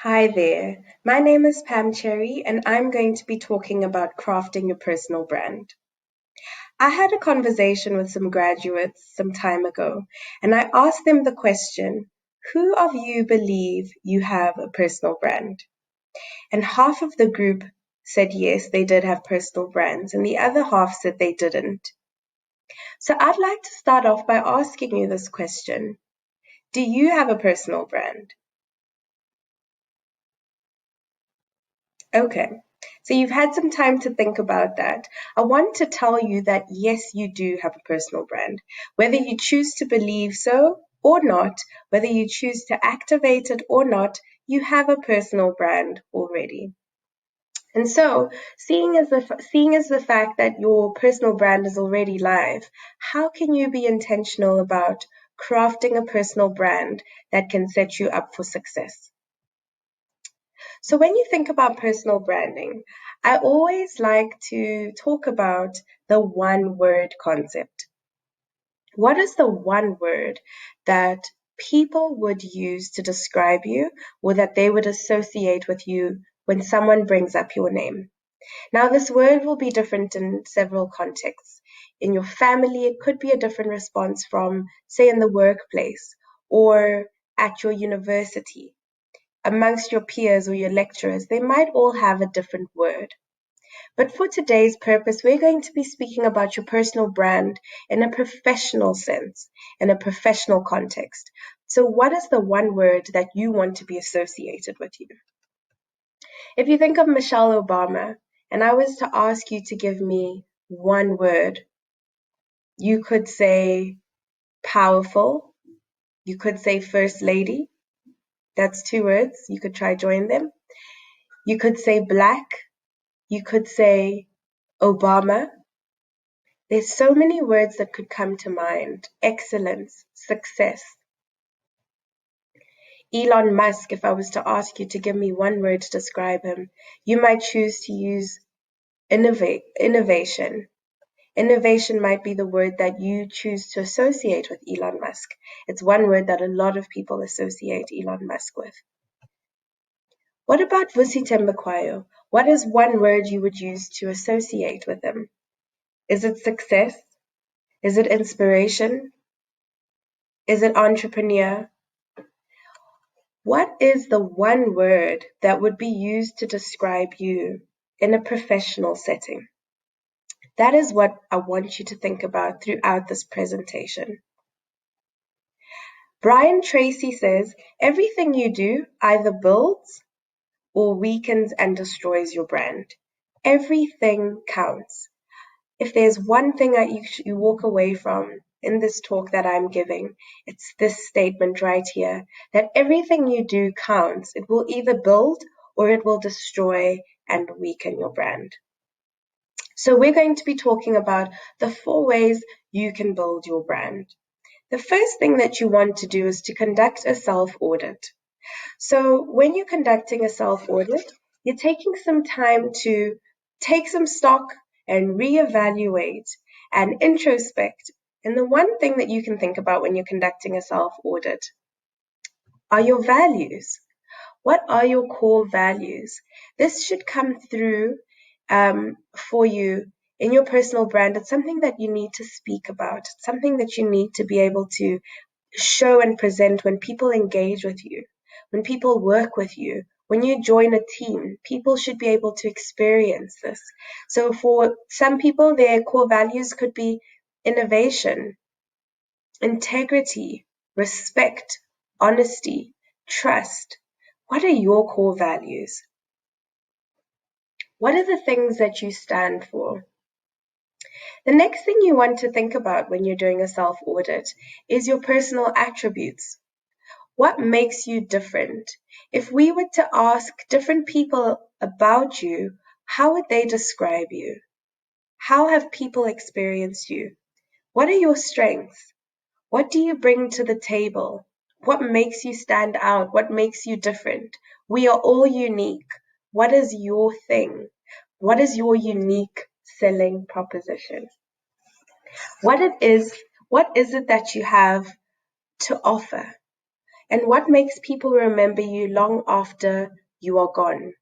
Hi there. My name is Pam Cherry, and I'm going to be talking about crafting your personal brand. I had a conversation with some graduates some time ago, and I asked them the question, who of you believe you have a personal brand? And half of the group said yes, they did have personal brands, and the other half said they didn't. So I'd like to start off by asking you this question. Do you have a personal brand? Okay. So you've had some time to think about that. I want to tell you that yes, you do have a personal brand. Whether you choose to believe so or not, whether you choose to activate it or not, you have a personal brand already. And so, seeing as the fact that your personal brand is already live, how can you be intentional about crafting a personal brand that can set you up for success? So when you think about personal branding, I always like to talk about the one word concept. What is the one word that people would use to describe you or that they would associate with you when someone brings up your name? Now, this word will be different in several contexts. In your family, it could be a different response from, say, in the workplace or at your university amongst your peers or your lecturers, they might all have a different word. But for today's purpose, we're going to be speaking about your personal brand in a professional sense, in a professional context. So, what is the one word that you want to be associated with you? If you think of Michelle Obama, and I was to ask you to give me one word, you could say powerful, you could say first lady. That's two words. You could try join them. You could say black. You could say Obama. There's so many words that could come to mind. Excellence, success. Elon Musk, if I was to ask you to give me one word to describe him, you might choose to use innovation. Innovation might be the word that you choose to associate with Elon Musk. It's one word that a lot of people associate Elon Musk with. What about Vusi Tembakwayo? What is one word you would use to associate with him? Is it success? Is it inspiration? Is it entrepreneur? What is the one word that would be used to describe you in a professional setting? That is what I want you to think about throughout this presentation. Brian Tracy says, everything you do either builds or weakens and destroys your brand. Everything counts. If there's one thing that you walk away from in this talk that I'm giving, it's this statement right here, that everything you do counts. It will either build or it will destroy and weaken your brand. So we're going to be talking about the 4 ways you can build your brand. The first thing that you want to do is to conduct a self-audit. So when you're conducting a self-audit, you're taking some time to take some stock and reevaluate and introspect. And the one thing that you can think about when you're conducting a self-audit are your values. What are your core values? This should come through for you in your personal brand. It's something that you need to speak about. It's something that you need to be able to show and present when people engage with you, when people work with you, when you join a team. People should be able to experience this. So for some people, their core values could be innovation, integrity, respect, honesty, trust. What are your core values? What are the things that you stand for? The next thing you want to think about when you're doing a self-audit is your personal attributes. What makes you different? If we were to ask different people about you, how would they describe you? How have people experienced you? What are your strengths? What do you bring to the table? What makes you stand out? What makes you different? We are all unique. What is your thing? What is your unique selling proposition? What is it that you have to offer? and what makes people remember you long after you are gone.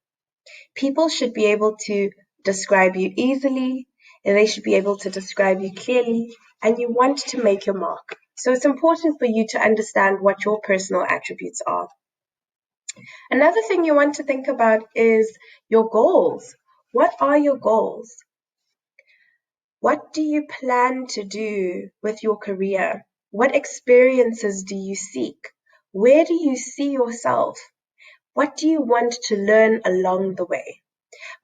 People should be able to describe you easily, and they should be able to describe you clearly, and you want to make your mark. So it's important for you to understand what your personal attributes are. Another thing you want to think about is your goals. What are your goals? What do you plan to do with your career? What experiences do you seek? Where do you see yourself? What do you want to learn along the way?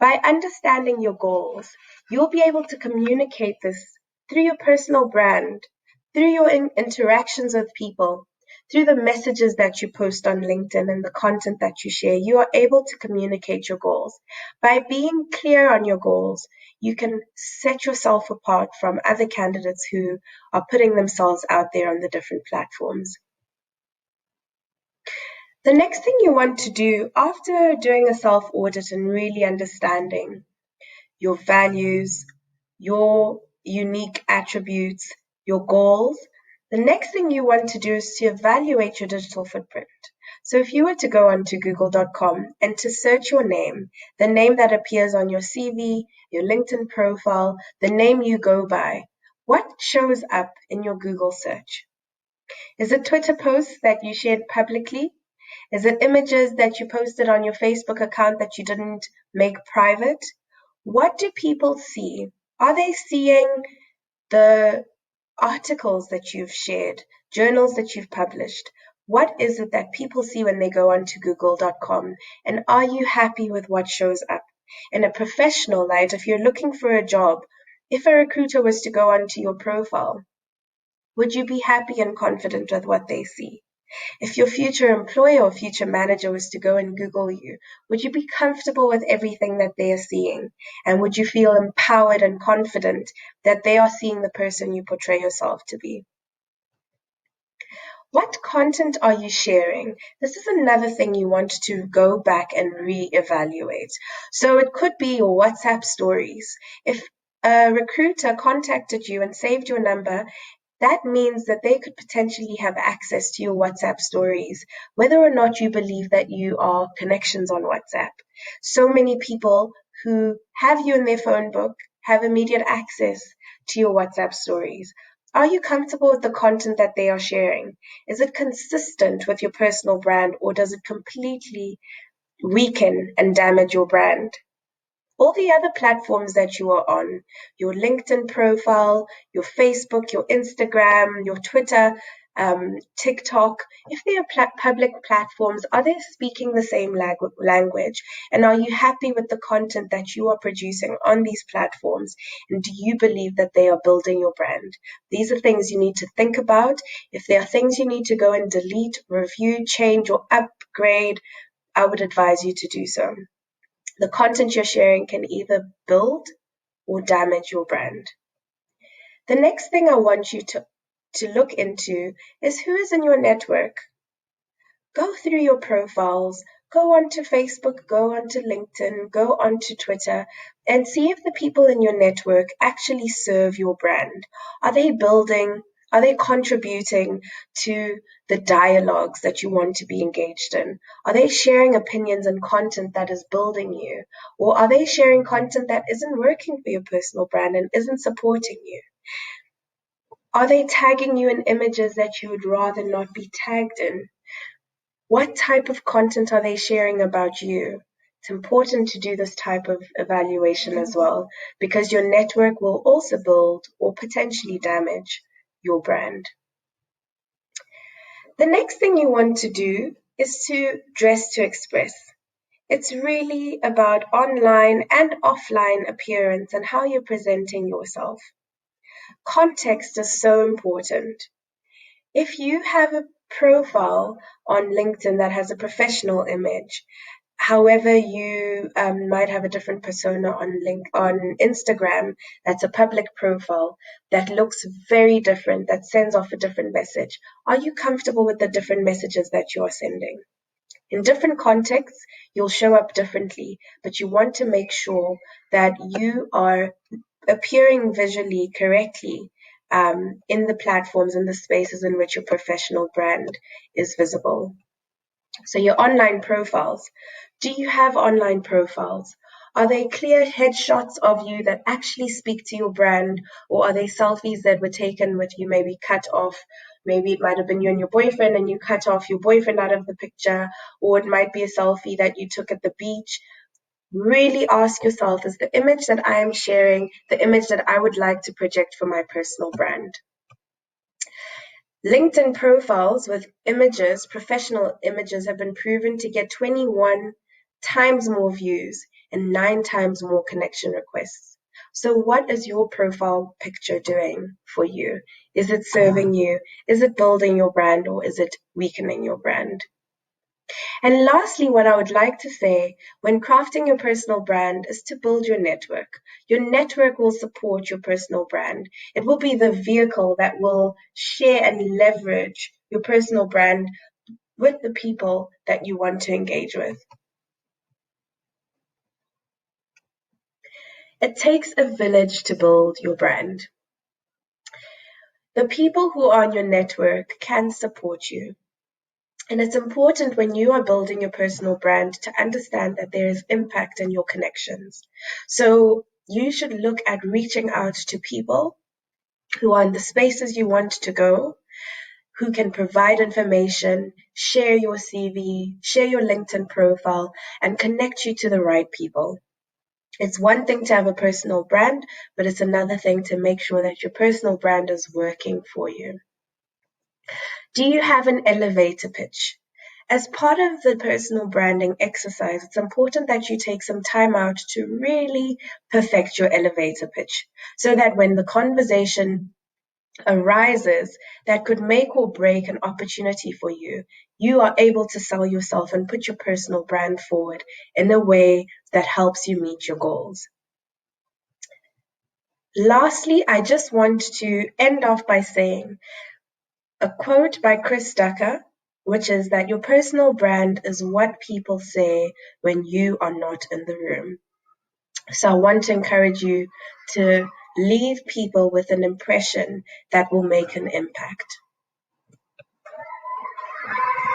By understanding your goals, you'll be able to communicate this through your personal brand, through your interactions with people, through the messages that you post on LinkedIn and the content that you share. You are able to communicate your goals. By being clear on your goals, you can set yourself apart from other candidates who are putting themselves out there on the different platforms. The next thing you want to do after doing a self audit and really understanding your values, your unique attributes, your goals, the next thing you want to do is to evaluate your digital footprint. So if you were to go onto google.com and to search your name, the name that appears on your CV, your LinkedIn profile, the name you go by, what shows up in your Google search? Is it Twitter posts that you shared publicly? Is it images that you posted on your Facebook account that you didn't make private? What do people see? Are they seeing the articles that you've shared, journals that you've published? What is it that people see when they go onto google.com? And are you happy with what shows up? In a professional light, if you're looking for a job, if a recruiter was to go onto your profile, would you be happy and confident with what they see? If your future employer or future manager was to go and Google you, would you be comfortable with everything that they are seeing? And would you feel empowered and confident that they are seeing the person you portray yourself to be? What content are you sharing? This is another thing you want to go back and reevaluate. So it could be your WhatsApp stories. If a recruiter contacted you and saved your number, that means that they could potentially have access to your WhatsApp stories, whether or not you believe that you are connections on WhatsApp. So many people who have you in their phone book have immediate access to your WhatsApp stories. Are you comfortable with the content that they are sharing? Is it consistent with your personal brand, or does it completely weaken and damage your brand? All the other platforms that you are on, your LinkedIn profile, your Facebook, your Instagram, your Twitter, TikTok, if they are public platforms, are they speaking the same language? And are you happy with the content that you are producing on these platforms? And do you believe that they are building your brand? These are things you need to think about. If there are things you need to go and delete, review, change, or upgrade, I would advise you to do so. The content you're sharing can either build or damage your brand. The next thing I want you to look into is who is in your network. Go through your profiles, go onto Facebook, go onto LinkedIn, go onto Twitter, and see if the people in your network actually serve your brand. Are they building? Are they contributing to the dialogues that you want to be engaged in? Are they sharing opinions and content that is building you? Or are they sharing content that isn't working for your personal brand and isn't supporting you? Are they tagging you in images that you would rather not be tagged in? What type of content are they sharing about you? It's important to do this type of evaluation as well, because your network will also build or potentially damage your brand. The next thing you want to do is to dress to express. It's really about online and offline appearance and how you're presenting yourself. Context is so important. If you have a profile on LinkedIn that has a professional image, however, you might have a different persona on Instagram that's a public profile that looks very different, that sends off a different message. Are you comfortable with the different messages that you are sending? In different contexts, you'll show up differently, but you want to make sure that you are appearing visually correctly in the platforms and the spaces in which your professional brand is visible. So your online profiles. Do you have online profiles? Are they clear headshots of you that actually speak to your brand, or are they selfies that were taken with you maybe cut off? Maybe it might have been you and your boyfriend and you cut off your boyfriend out of the picture, or it might be a selfie that you took at the beach. Really ask yourself, is the image that I am sharing the image that I would like to project for my personal brand? LinkedIn profiles with images, professional images, have been proven to get 21 times more views and 9 times more connection requests. So what is your profile picture doing for you? Is it serving you? Is it building your brand, or is it weakening your brand? And lastly, what I would like to say when crafting your personal brand is to build your network. Your network will support your personal brand. It will be the vehicle that will share and leverage your personal brand with the people that you want to engage with. It takes a village to build your brand. The people who are on your network can support you. And it's important when you are building your personal brand to understand that there is impact in your connections. So you should look at reaching out to people who are in the spaces you want to go, who can provide information, share your CV, share your LinkedIn profile, and connect you to the right people. It's one thing to have a personal brand, but it's another thing to make sure that your personal brand is working for you. Do you have an elevator pitch? As part of the personal branding exercise, it's important that you take some time out to really perfect your elevator pitch so that when the conversation arises that could make or break an opportunity for you, you are able to sell yourself and put your personal brand forward in a way that helps you meet your goals. Lastly, I just want to end off by saying a quote by Chris Ducker, which is that your personal brand is what people say when you are not in the room. So I want to encourage you to leave people with an impression that will make an impact.